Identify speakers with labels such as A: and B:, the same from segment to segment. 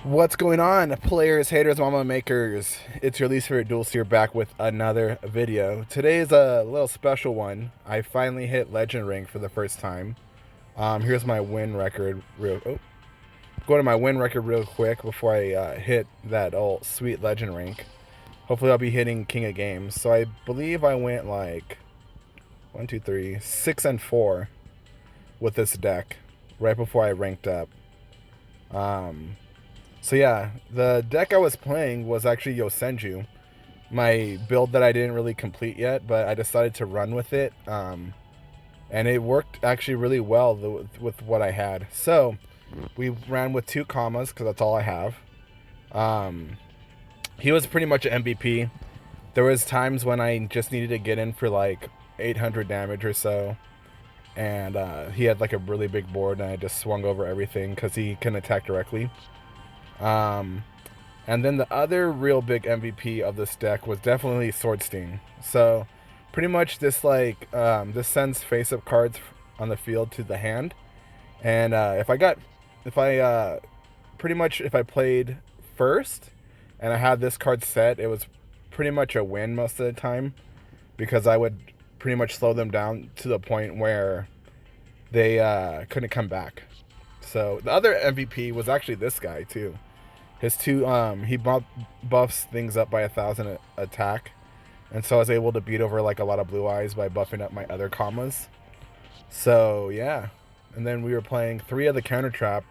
A: What's going on, players, haters, mama makers? It's your least favorite duels here, back with another video. Today is a little special one. I finally hit legend rank for the first time. Here's my win record. Go to my win record real quick before I hit that old sweet legend rank. Hopefully, I'll be hitting King of Games. So I believe I went like 1, 2, 3, 6 and 4 with this deck right before I ranked up. So yeah, the deck I was playing was actually Yosenju, my build that I didn't really complete yet, but I decided to run with it, and it worked actually really well with what I had. So we ran with 2 commas because that's all I have. He was pretty much an MVP. There was times when I just needed to get in for like 800 damage or so, and he had like a really big board, and I just swung over everything because he can attack directly. And then the other real big MVP of this deck was definitely Swordsting. So pretty much this this sends face-up cards on the field to the hand, and if I played first and I had this card set, it was pretty much a win most of the time, because I would pretty much slow them down to the point where they couldn't come back. So the other MVP was actually this guy too. His he buffs things up by 1,000 attack, and so I was able to beat over like a lot of blue eyes by buffing up my other commas. So yeah, and then we were playing 3 of the counter trap,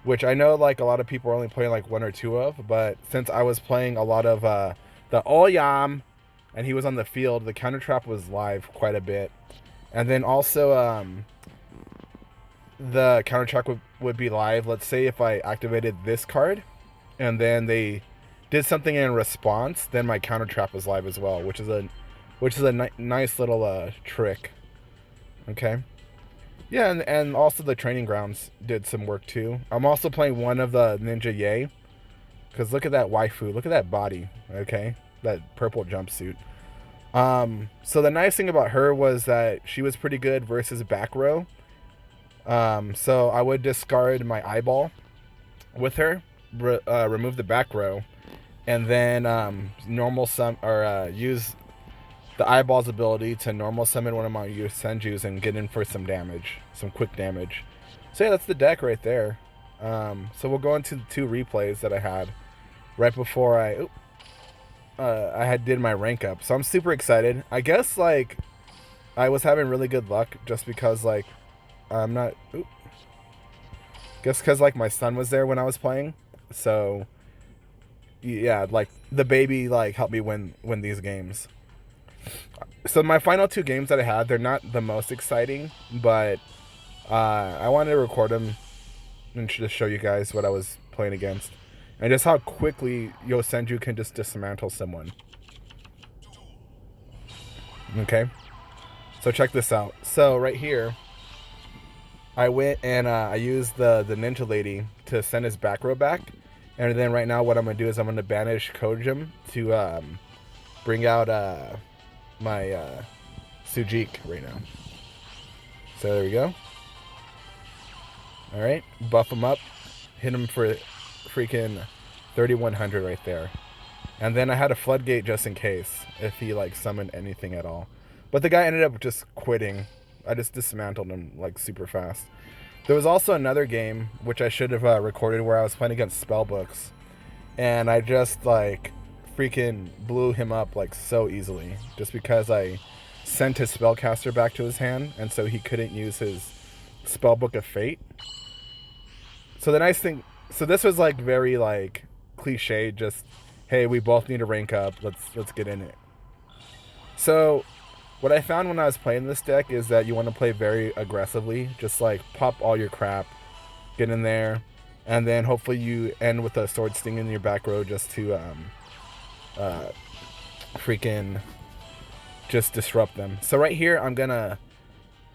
A: which I know like a lot of people are only playing like 1 or 2 of, but since I was playing a lot of the Oyam, and he was on the field, the counter trap was live quite a bit, and then also the counter trap would be live. Let's say if I activated this card and then they did something in response, then my counter trap was live as well, which is a nice little trick. Okay, yeah, and also the training grounds did some work too. I'm also playing one of the Ninja Yay, because look at that waifu, look at that body. Okay, that purple jumpsuit. So the nice thing about her was that she was pretty good versus back row. So I would discard my eyeball with her, remove the back row, and then use the eyeball's ability to normal summon one of my Senjus and get in for some damage, some quick damage. So yeah, that's the deck right there. So we'll go into the 2 replays that I had right before I did my rank up. So I'm super excited. I guess like I was having really good luck just because like I'm not. Guess because like my son was there when I was playing, so yeah, like the baby like helped me win these games. So my final 2 games that I had, they're not the most exciting, but I wanted to record them and just show you guys what I was playing against, and just how quickly Yosenju can just dismantle someone. Okay, so check this out. So right here, I went and I used the ninja lady to send his back row back, and then right now what I'm gonna do is I'm gonna banish Kojim to bring out my Sujik right now. So there we go. All right, buff him up, hit him for freaking 3,100 right there, and then I had a floodgate just in case if he like summoned anything at all, but the guy ended up just quitting. I just dismantled him like super fast. There was also another game which I should have recorded where I was playing against spellbooks, and I just like freaking blew him up like so easily just because I sent his spellcaster back to his hand, and so he couldn't use his spellbook of fate. So the nice thing, so this was like very like cliche, just hey, we both need to rank up, let's get in it. So what I found when I was playing this deck is that you want to play very aggressively, just like pop all your crap, get in there, and then hopefully you end with a sword sting in your back row just to freaking just disrupt them. So right here I'm gonna,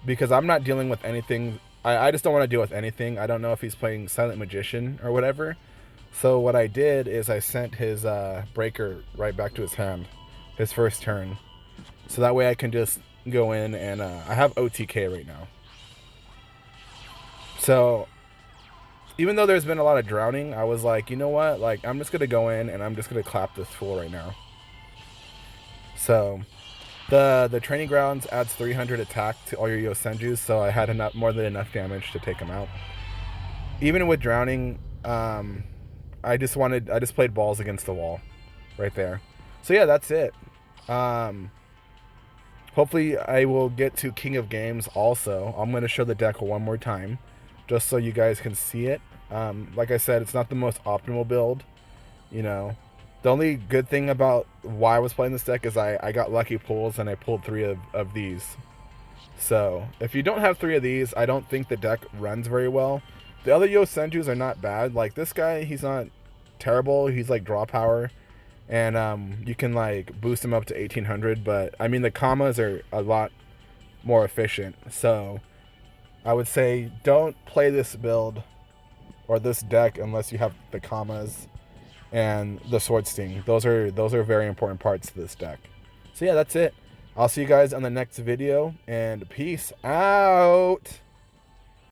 A: because I'm not dealing with anything, I just don't want to deal with anything. I don't know if he's playing Silent Magician or whatever. So what I did is I sent his breaker right back to his hand, his first turn. So that way I can just go in and I have OTK right now. So even though there's been a lot of drowning, I was like, you know what? Like, I'm just gonna go in and I'm just gonna clap this fool right now. So the training grounds adds 300 attack to all your Yosenjus, so I had enough, more than enough damage to take him out. Even with drowning, I just played balls against the wall, right there. So yeah, that's it. Um, Hopefully, I will get to King of Games also. I'm going to show the deck one more time, just so you guys can see it. Like I said, it's not the most optimal build, you know. The only good thing about why I was playing this deck is I got lucky pulls and I pulled 3 of these. So, if you don't have 3 of these, I don't think the deck runs very well. The other Yosenjus are not bad. Like, this guy, he's not terrible. He's like draw power. And you can like boost him up to 1800, but I mean the commas are a lot more efficient. So I would say don't play this build or this deck unless you have the commas and the sword sting. Those are very important parts to this deck. So yeah, that's it. I'll see you guys on the next video, and peace out.